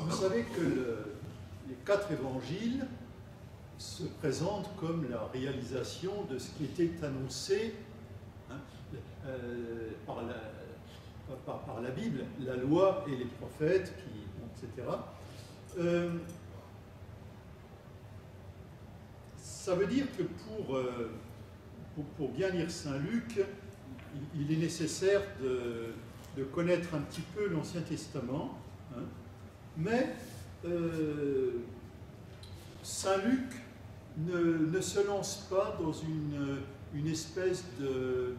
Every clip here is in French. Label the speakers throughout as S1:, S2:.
S1: Vous savez que les 4 évangiles se présentent comme la réalisation de ce qui était annoncé par la Bible, la loi et les prophètes, etc. Ça veut dire que pour bien lire Saint Luc, il est nécessaire de connaître un petit peu l'Ancien Testament, hein, mais Saint Luc ne se lance pas dans une espèce de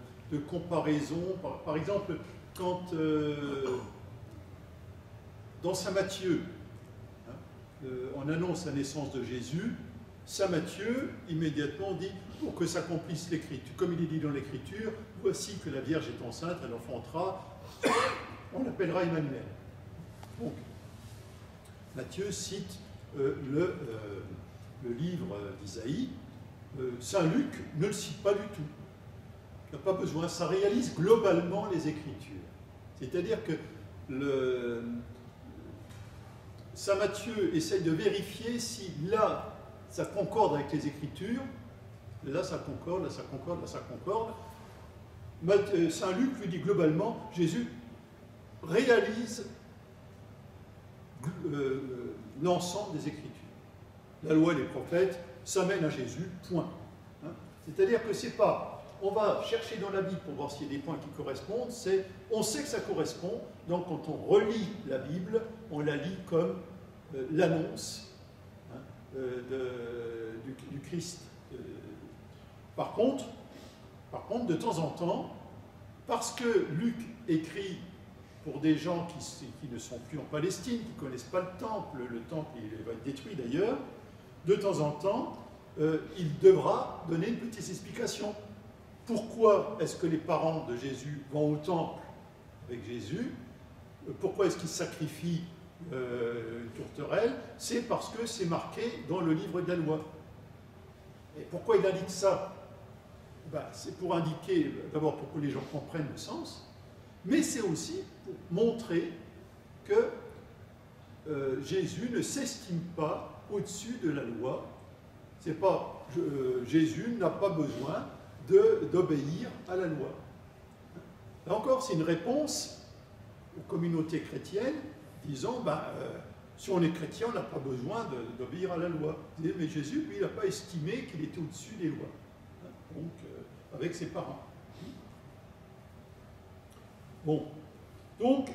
S1: comparaison. Par exemple, quand dans Saint Matthieu, hein, on annonce la naissance de Jésus, Saint Matthieu immédiatement dit, pour que s'accomplisse l'Écriture, comme il est dit dans l'Écriture, voici que la Vierge est enceinte, elle enfantera, on l'appellera Emmanuel. Donc, Matthieu cite le livre d'Isaïe. Saint Luc ne le cite pas du tout. Il n'y a pas besoin, ça réalise globalement les Écritures. C'est-à-dire que Saint Matthieu essaye de vérifier si là, ça concorde avec les Écritures, là ça concorde, là ça concorde, là ça concorde. Saint Luc lui dit globalement, Jésus réalise l'ensemble des Écritures. La loi et les prophètes, ça mène à Jésus, point. Hein? C'est-à-dire que c'est pas, on va chercher dans la Bible pour voir s'il y a des points qui correspondent, on sait que ça correspond, donc quand on relit la Bible, on la lit comme l'annonce du Christ. Par contre, de temps en temps, parce que Luc écrit pour des gens qui ne sont plus en Palestine, qui ne connaissent pas le temple il va être détruit d'ailleurs, de temps en temps, il devra donner une petite explication. Pourquoi est-ce que les parents de Jésus vont au temple avec Jésus? Pourquoi est-ce qu'ils sacrifient une tourterelle? C'est parce que c'est marqué dans le livre de la loi. Et pourquoi il indique ça? C'est pour indiquer, d'abord pour que les gens comprennent le sens, mais c'est aussi pour montrer que Jésus ne s'estime pas au-dessus de la loi. C'est pas, Jésus n'a pas besoin d'obéir à la loi. Là encore, c'est une réponse aux communautés chrétiennes disant, si on est chrétien, on n'a pas besoin d'obéir à la loi. Mais Jésus, lui, il n'a pas estimé qu'il était au-dessus des lois. Donc, avec ses parents. Bon, donc,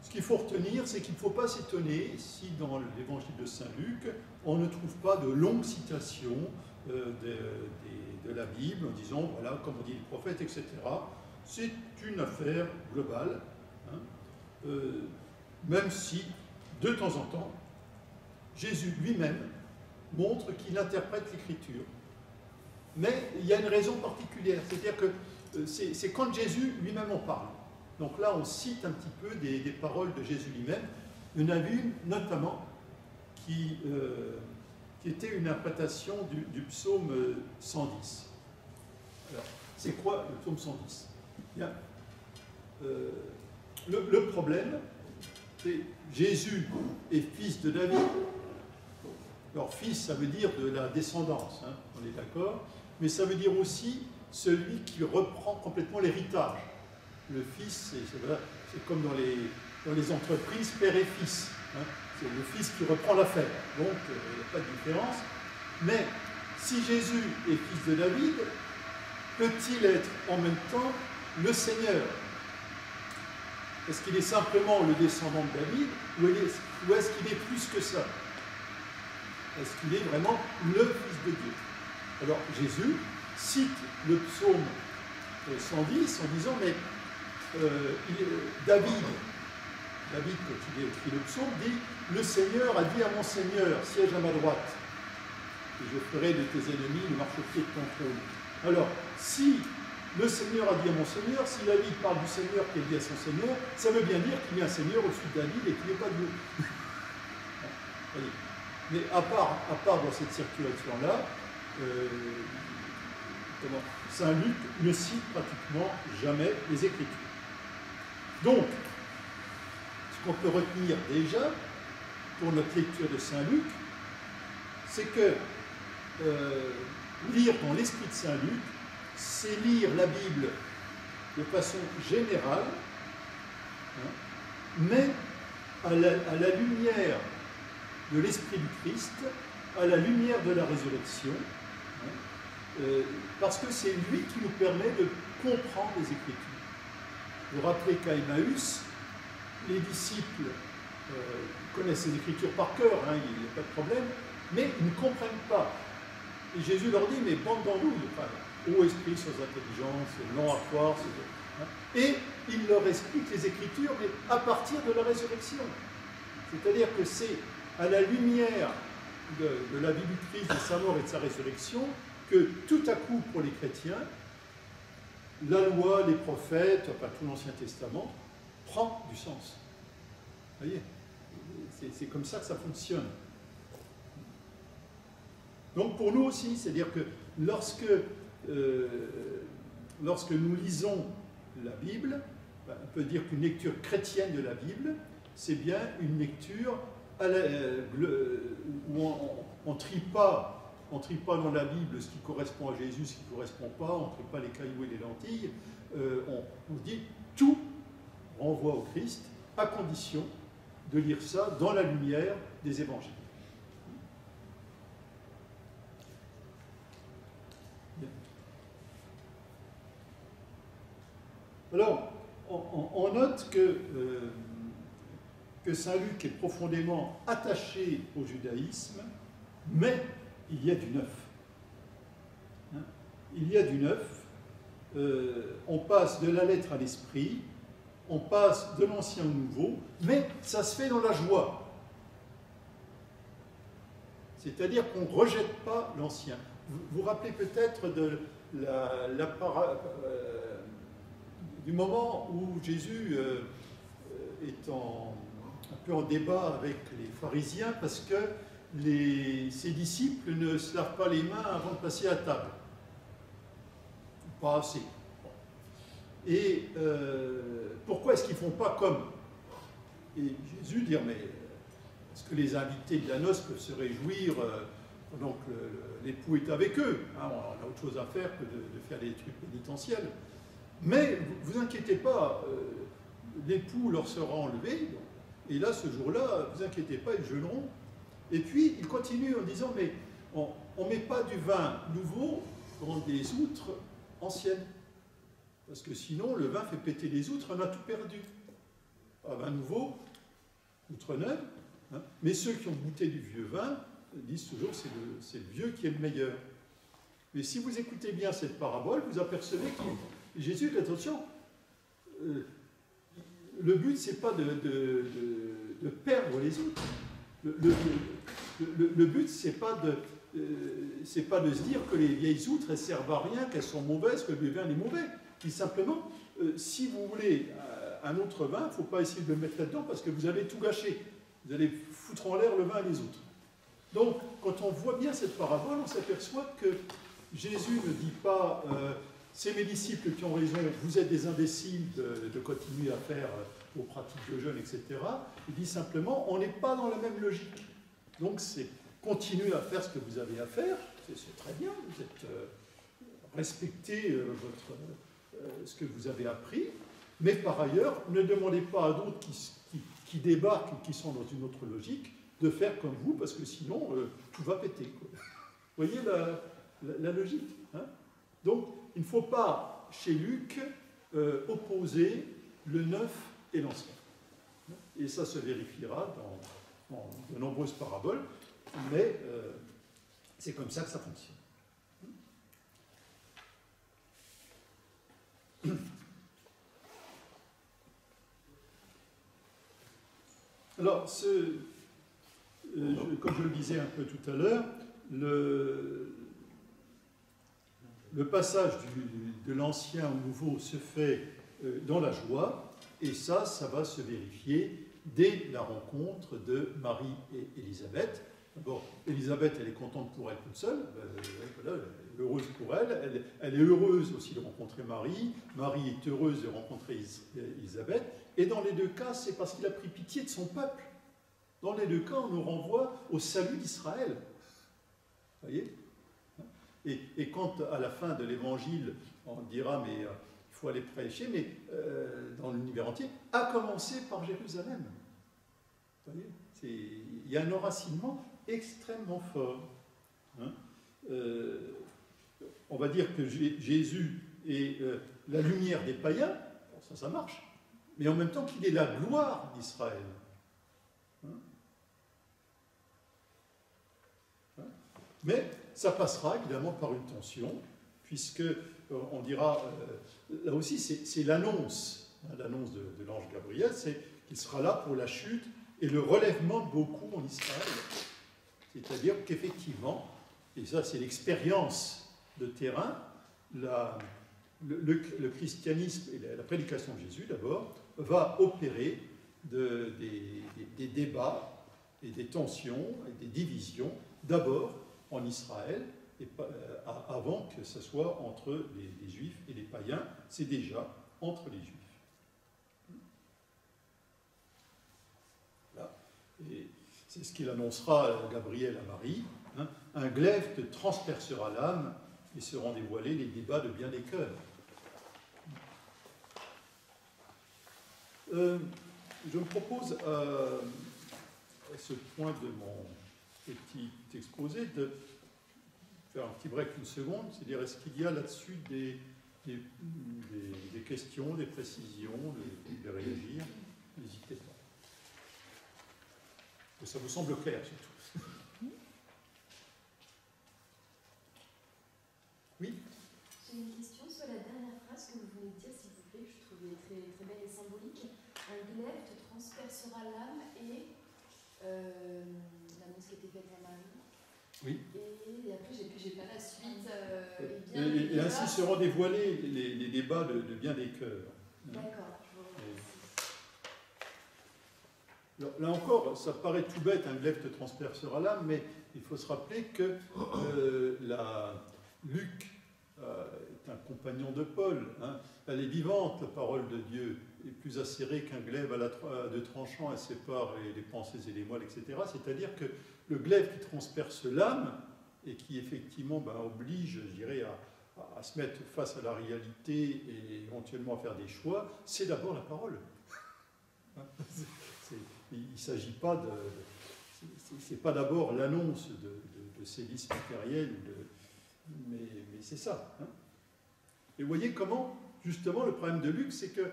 S1: ce qu'il faut retenir, c'est qu'il ne faut pas s'étonner si dans l'évangile de Saint Luc, on ne trouve pas de longues citations de la Bible en disant, voilà, comme on dit les prophètes, etc. C'est une affaire globale, hein, même si, de temps en temps, Jésus lui-même montre qu'il interprète l'Écriture. Mais il y a une raison particulière, c'est-à-dire que c'est quand Jésus lui-même en parle. Donc là, on cite un petit peu des paroles de Jésus lui-même. Il y en a une, notamment, qui était une interprétation du psaume 110. Alors, c'est quoi le psaume 110? Bien. Le problème, c'est Jésus est fils de David. Alors, fils, ça veut dire de la descendance, hein, on est d'accord, mais ça veut dire aussi celui qui reprend complètement l'héritage. Le fils, c'est comme dans les entreprises, père et fils. Hein, c'est le fils qui reprend l'affaire. Donc, il n'y a pas de différence. Mais si Jésus est fils de David, peut-il être en même temps le Seigneur? Est-ce qu'il est simplement le descendant de David ou est-ce qu'il est plus que ça? Est-ce qu'il est vraiment le Fils de Dieu? Alors Jésus cite le psaume 110 en disant, mais David, quand il écrit le psaume, dit, le Seigneur a dit à mon Seigneur, siège à ma droite, et je ferai de tes ennemis le marchepied de ton trône. Alors, si le Seigneur a dit à mon Seigneur, si David parle du Seigneur qui a dit à son Seigneur, ça veut bien dire qu'il y a un Seigneur au-dessus de David et qu'il n'est pas Dieu. Mais à part dans cette circulation-là, Saint Luc ne cite pratiquement jamais les Écritures. Donc, ce qu'on peut retenir déjà, pour notre lecture de Saint Luc, c'est que lire dans l'esprit de Saint Luc, c'est lire la Bible de façon générale, hein, mais à la lumière de l'esprit du Christ, à la lumière de la résurrection, hein, parce que c'est lui qui nous permet de comprendre les Écritures. Vous vous rappelez qu'à Emmaüs, les disciples connaissent les Écritures par cœur, hein, il n'y a pas de problème, mais ils ne comprennent pas. Et Jésus leur dit, mais bande d'andouilles, enfin, ô esprit sans intelligence, non à croire, hein, et il leur explique les Écritures, mais à partir de la résurrection. C'est-à-dire que c'est à la lumière de la vie du Christ, de sa mort et de sa résurrection, que tout à coup, pour les chrétiens, la loi, les prophètes, enfin tout l'Ancien Testament, prend du sens. Vous voyez, c'est comme ça que ça fonctionne. Donc pour nous aussi, c'est-à-dire que lorsque nous lisons la Bible, on peut dire qu'une lecture chrétienne de la Bible, c'est bien une lecture où on ne trie pas dans la Bible ce qui correspond à Jésus, ce qui ne correspond pas, on ne trie pas les cailloux et les lentilles, on dit tout renvoie au Christ, à condition de lire ça dans la lumière des évangiles. Bien. Alors, on note que Saint Luc est profondément attaché au judaïsme, mais il y a du neuf. Hein? Il y a du neuf. On passe de la lettre à l'esprit, on passe de l'ancien au nouveau, mais ça se fait dans la joie. C'est-à-dire qu'on ne rejette pas l'ancien. Vous vous rappelez peut-être de du moment où Jésus est un peu en débat avec les pharisiens parce que ses disciples ne se lavent pas les mains avant de passer à table. Pas assez. Et pourquoi est-ce qu'ils ne font pas comme? Et Jésus dit, mais est-ce que les invités de la noce peuvent se réjouir pendant que l'époux est avec eux, hein, on a autre chose à faire que de faire des trucs pénitentiels. Mais vous vous inquiétez pas, l'époux leur sera enlevé, et là, ce jour-là, vous inquiétez pas, ils jeûneront. Et puis, il continue en disant, mais on ne met pas du vin nouveau dans des outres anciennes. Parce que sinon, le vin fait péter les outres, on a tout perdu. Un vin nouveau, outre neuve, hein, mais ceux qui ont goûté du vieux vin disent toujours que c'est le vieux qui est le meilleur. Mais si vous écoutez bien cette parabole, vous apercevez que Jésus dit, attention, le but, c'est pas de perdre les outres. Le but, c'est pas de se dire que les vieilles outres, elles servent à rien, qu'elles sont mauvaises, que le vieux vin est mauvais. Puis simplement, si vous voulez un autre vin, il ne faut pas essayer de le mettre là-dedans parce que vous allez tout gâcher. Vous allez foutre en l'air le vin et les autres. Donc, quand on voit bien cette parabole, on s'aperçoit que Jésus ne dit pas c'est mes disciples qui ont raison, vous êtes des imbéciles de continuer à faire vos pratiques de jeûne, etc. Il dit simplement on n'est pas dans la même logique. Donc, c'est continuer à faire ce que vous avez à faire, c'est très bien, vous êtes respectez ce que vous avez appris, mais par ailleurs, ne demandez pas à d'autres qui débarquent ou qui sont dans une autre logique de faire comme vous, parce que sinon, tout va péter. Quoi. Vous voyez la logique, hein? Donc, il ne faut pas, chez Luc, opposer le neuf et l'ancien. Et ça se vérifiera dans de nombreuses paraboles, mais c'est comme ça que ça fonctionne. Alors, comme je le disais un peu tout à l'heure, le passage de l'ancien au nouveau se fait dans la joie, et ça va se vérifier dès la rencontre de Marie et Élisabeth. D'abord, Élisabeth, elle est contente pour elle toute seule, voilà, elle est heureuse pour elle, elle est heureuse aussi de rencontrer Marie, Marie est heureuse de rencontrer Élisabeth, et dans les deux cas, c'est parce qu'il a pris pitié de son peuple. Dans les deux cas, on nous renvoie au salut d'Israël. Vous voyez? Et quand à la fin de l'évangile, on dira, mais il faut aller prêcher, mais dans l'univers entier, à commencer par Jérusalem. Vous voyez? Il y a un enracinement extrêmement fort. Hein? On va dire que Jésus est la lumière des païens, bon, ça marche, mais en même temps qu'il est la gloire d'Israël. Hein? Mais ça passera évidemment par une tension, puisque on dira, là aussi c'est l'annonce, hein, l'annonce de l'ange Gabriel, c'est qu'il sera là pour la chute et le relèvement de beaucoup en Israël. C'est-à-dire qu'effectivement, et ça c'est l'expérience de terrain, le christianisme et la prédication de Jésus d'abord va opérer des débats et des tensions et des divisions, d'abord en Israël, et avant que ce soit entre les Juifs et les païens, c'est déjà entre les Juifs. Là. Et c'est ce qu'il annoncera Gabriel à Marie, hein, un glaive te transpercera l'âme et seront dévoilés les débats de bien des cœurs. Je me propose à ce point de mon petit exposé de faire un petit break une seconde, c'est-à-dire est-ce qu'il y a là-dessus des questions, des précisions, de réagir? N'hésitez pas. Que ça vous semble clair surtout. Oui?
S2: J'ai une question sur la dernière phrase que vous venez de dire, s'il vous plaît, que je trouvais très, très belle et symbolique. Un glaive te transpercera l'âme et l'annonce qui était faite à Marie.
S1: Oui.
S2: Et après, j'ai pas la suite.
S1: Et ainsi seront dévoilés les débats de bien des cœurs.
S2: D'accord.
S1: Là encore, ça paraît tout bête, un glaive te transpercera l'âme, mais il faut se rappeler que Luc est un compagnon de Paul. Hein. Elle est vivante, la parole de Dieu, est plus acérée qu'un glaive à deux tranchants, elle sépare les pensées et les moelles, etc. C'est-à-dire que le glaive qui transperce l'âme et qui effectivement oblige, je dirais, à se mettre face à la réalité et éventuellement à faire des choix, c'est d'abord la parole. Il ne s'agit pas de... C'est pas d'abord l'annonce de sévices matériels, mais c'est ça. Hein. Et vous voyez comment, justement, le problème de Luc, c'est que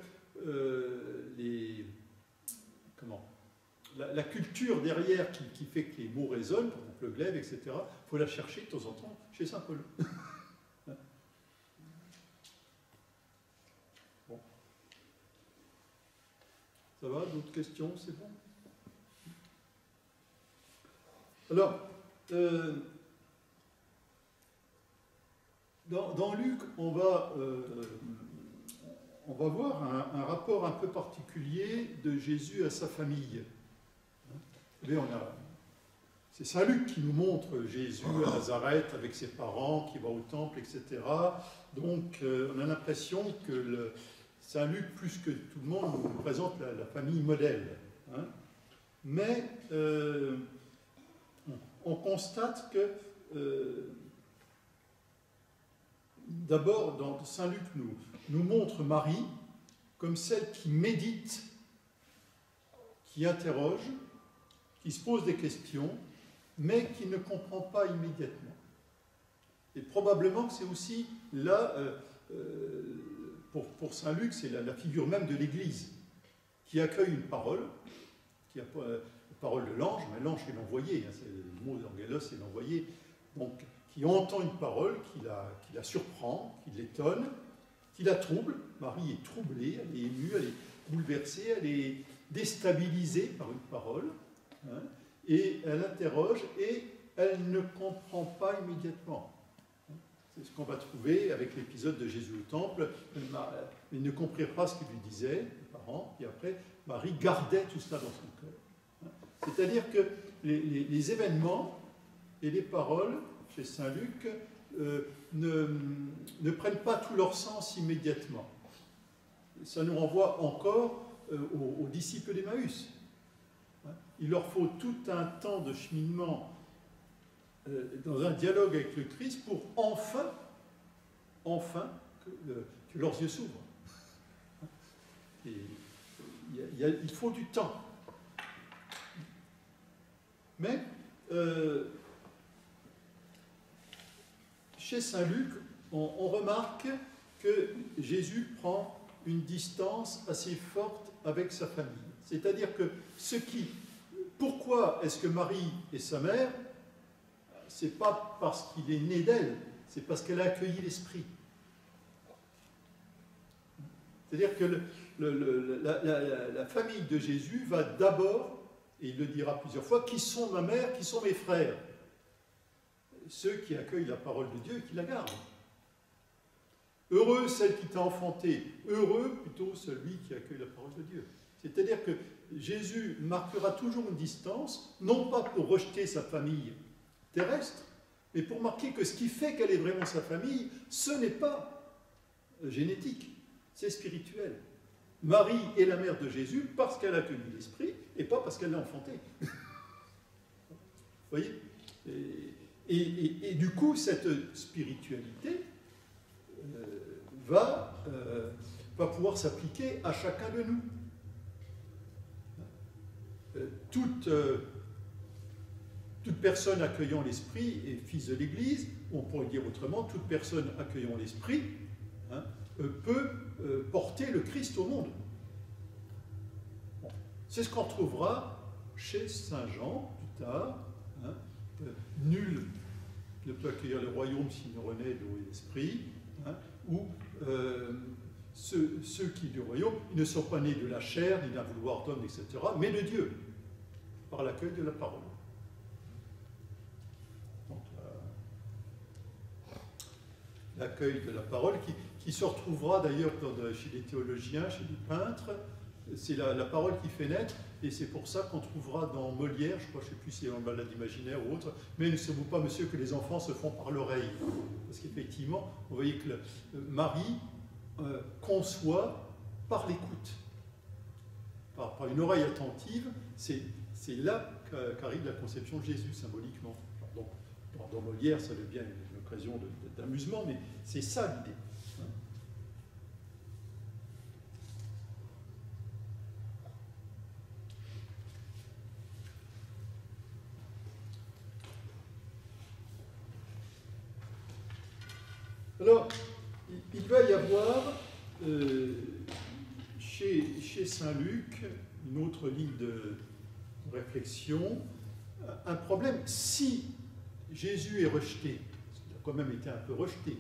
S1: la culture derrière qui fait que les mots résonnent, par exemple le glaive, etc., il faut la chercher de temps en temps chez saint Paul. Bon. Ça va? D'autres questions? C'est bon? Alors, dans Luc, on va voir un rapport un peu particulier de Jésus à sa famille. C'est saint Luc qui nous montre Jésus à Nazareth avec ses parents, qui va au temple, etc. Donc, on a l'impression que saint Luc, plus que tout le monde, nous présente la famille modèle. Hein. Mais on constate que, d'abord, dans saint Luc nous montre Marie comme celle qui médite, qui interroge, qui se pose des questions, mais qui ne comprend pas immédiatement. Et probablement que c'est aussi là, pour saint Luc, c'est la figure même de l'Église, qui accueille une parole, qui a la parole de l'ange, mais l'ange est l'envoyé, hein, c'est le mot d'Angelos, c'est l'envoyé, donc qui entend une parole, qui la surprend, qui l'étonne, qui la trouble. Marie est troublée, elle est émue, elle est bouleversée, elle est déstabilisée par une parole, hein, et elle interroge et elle ne comprend pas immédiatement. C'est ce qu'on va trouver avec l'épisode de Jésus au temple. Il ne comprit pas ce qu'il lui disait, les parents, et après, Marie gardait tout cela dans son cœur. C'est-à-dire que les événements et les paroles, chez saint Luc, ne prennent pas tout leur sens immédiatement. Ça nous renvoie encore aux disciples d'Emmaüs. Il leur faut tout un temps de cheminement dans un dialogue avec le Christ pour enfin que leurs yeux s'ouvrent. Et il faut du temps. Mais chez Saint Luc, on remarque que Jésus prend une distance assez forte avec sa famille. C'est-à-dire que pourquoi est-ce que Marie est sa mère? C'est pas parce qu'il est né d'elle, c'est parce qu'elle a accueilli l'Esprit. C'est-à-dire que la famille de Jésus va d'abord, et il le dira plusieurs fois, qui sont ma mère, qui sont mes frères? Ceux qui accueillent la parole de Dieu et qui la gardent. Heureux celle qui t'a enfanté, heureux plutôt celui qui accueille la parole de Dieu. C'est-à-dire que Jésus marquera toujours une distance, non pas pour rejeter sa famille terrestre, mais pour marquer que ce qui fait qu'elle est vraiment sa famille, ce n'est pas génétique, c'est spirituel. Marie est la mère de Jésus parce qu'elle a accueilli l'Esprit et pas parce qu'elle l'a enfanté. Vous voyez? Et du coup, cette spiritualité va pouvoir s'appliquer à chacun de nous. Toute personne accueillant l'Esprit est fils de l'Église, on pourrait dire autrement, toute personne accueillant l'Esprit peut porter le Christ au monde. Bon. C'est ce qu'on retrouvera chez Saint Jean plus tard. Nul ne peut accueillir le royaume s'il ne renaît d'eau et d'esprit, ou ceux qui du royaume, ils ne sont pas nés de la chair, ni d'un vouloir d'homme, etc., mais de Dieu, par l'accueil de la parole. Donc, l'accueil de la parole qui se retrouvera d'ailleurs chez les théologiens, chez les peintres, c'est la parole qui fait naître, et c'est pour ça qu'on trouvera dans Molière, je crois, je ne sais plus si c'est en balade imaginaire ou autre, mais ne savez-vous pas, monsieur, que les enfants se font par l'oreille? Parce qu'effectivement, vous voyez que Marie conçoit par l'écoute, par une oreille attentive, c'est là qu'arrive la conception de Jésus, symboliquement. Donc, dans Molière, ça devient une occasion d'amusement, mais c'est ça l'idée. Alors, il va y avoir chez Saint Luc une autre ligne de réflexion, un problème. Si Jésus est rejeté, parce qu'il a quand même été un peu rejeté,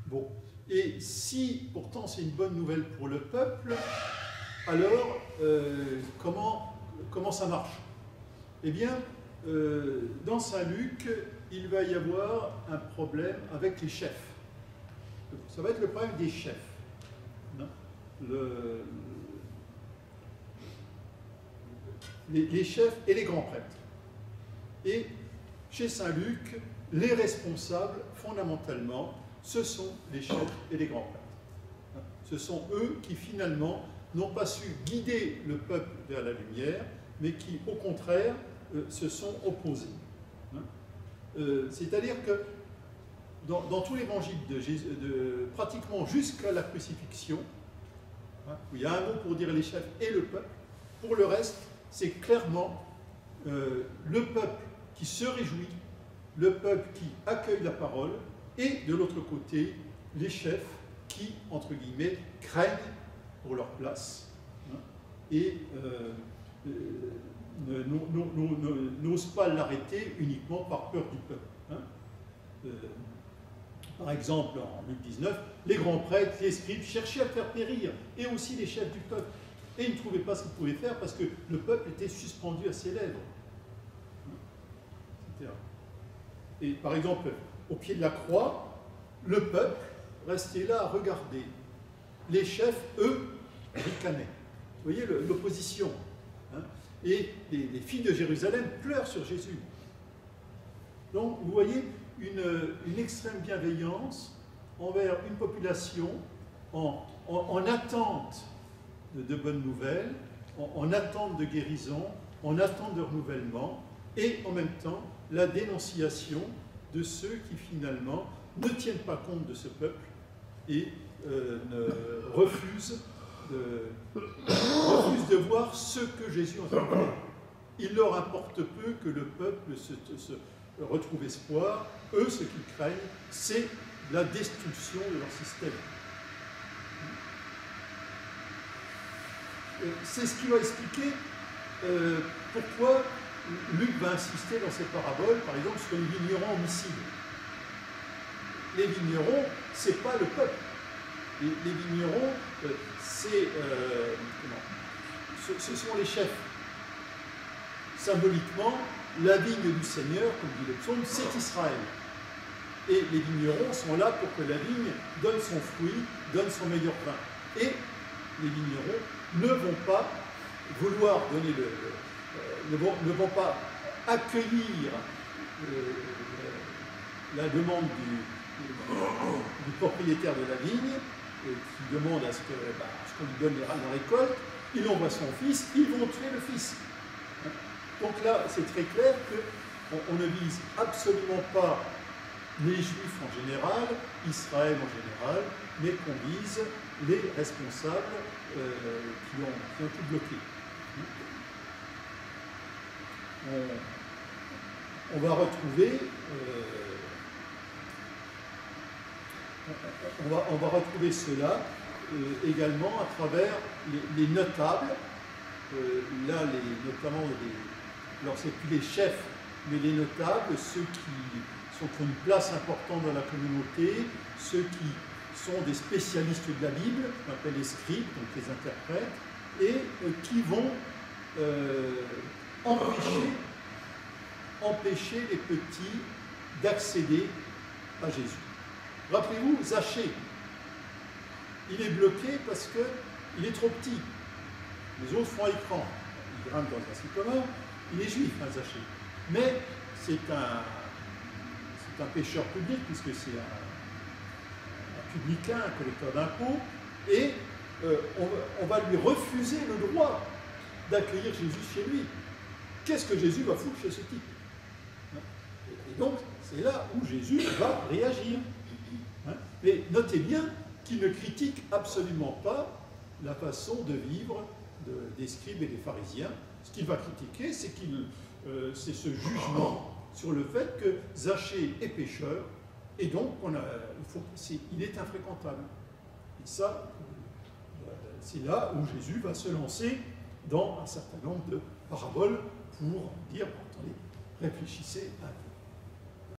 S1: bon, et si pourtant c'est une bonne nouvelle pour le peuple, alors comment ça marche? Eh bien, dans Saint Luc, il va y avoir un problème avec les chefs. Ça va être le problème des chefs. Les chefs et les grands prêtres. Et chez Saint Luc, les responsables, fondamentalement, ce sont les chefs et les grands prêtres. Ce sont eux qui, finalement, n'ont pas su guider le peuple vers la lumière, mais qui, au contraire, se sont opposés. C'est-à-dire que dans tout l'évangile de Jésus, pratiquement jusqu'à la crucifixion, où il y a un mot pour dire les chefs et le peuple, pour le reste, c'est clairement le peuple qui se réjouit, le peuple qui accueille la parole, et de l'autre côté, les chefs qui, entre guillemets, craignent pour leur place, et n'osent pas l'arrêter uniquement par peur du peuple. Par exemple, en Luc 19, les grands prêtres, les scribes cherchaient à faire périr, et aussi les chefs du peuple. Et ils ne trouvaient pas ce qu'ils pouvaient faire parce que le peuple était suspendu à ses lèvres. Etc. Et par exemple, au pied de la croix, le peuple restait là à regarder. Les chefs, eux, ricanaient. Vous voyez l'opposition. Et les filles de Jérusalem pleurent sur Jésus. Donc, vous voyez une extrême bienveillance envers une population en attente de bonnes nouvelles, en attente de guérison, en attente de renouvellement, et en même temps la dénonciation de ceux qui finalement ne tiennent pas compte de ce peuple et refusent de voir ce que Jésus en train de faire. Il leur importe peu que le peuple se retrouve espoir. Eux, ce qu'ils craignent, c'est la destruction de leur système. C'est ce qui va expliquer pourquoi Luc va insister dans ses paraboles, par exemple, sur les vignerons homicides. Les vignerons, ce n'est pas le peuple. Les vignerons, ce sont les chefs. Symboliquement, la vigne du Seigneur, comme dit le psaume, c'est Israël. Et les vignerons sont là pour que la vigne donne son fruit, donne son meilleur vin. Et les vignerons ne vont pas vouloir donner ne vont pas accueillir la demande du propriétaire de la vigne, qui demande à ce qu'on lui donne la récolte. Il envoie son fils, ils vont tuer le fils. Donc là, c'est très clair qu'on ne vise absolument pas les Juifs en général, Israël en général, mais qu'on vise les responsables qui ont tout bloqué. On va retrouver cela également à travers les notables. Alors c'est plus les chefs, mais les notables, ceux qui ont une place importante dans la communauté, ceux qui sont des spécialistes de la Bible, qu'on appelle les scribes, donc les interprètes, et qui vont empêcher les petits d'accéder à Jésus. Rappelez-vous, Zachée, il est bloqué parce qu'il est trop petit. Les autres font écran. Il grimpe dans un sycomore, il est juif, Zachée. Mais c'est un pécheur public, puisque c'est un publicain, un collecteur d'impôts, et on va lui refuser le droit d'accueillir Jésus chez lui. Qu'est-ce que Jésus va foutre chez ce type? Et donc, c'est là où Jésus va réagir. Mais notez bien qu'il ne critique absolument pas la façon de vivre des scribes et des pharisiens. Ce qu'il va critiquer, c'est ce jugement sur le fait que Zachée est pécheur, et donc il est infréquentable. Et ça, c'est là où Jésus va se lancer dans un certain nombre de paraboles pour dire, attendez, réfléchissez un peu.